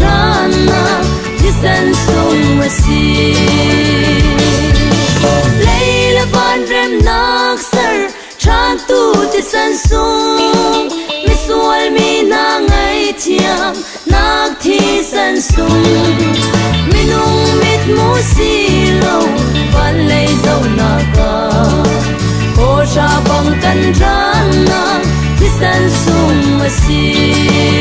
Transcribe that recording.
rana di san sung masi leila ban rem nak sar tran tu di san sung mi sual mi na ngai thiam nak thi san sung mi nung mit mu si lo ban lei zo na ka ko sha bang kan rana di san sung masi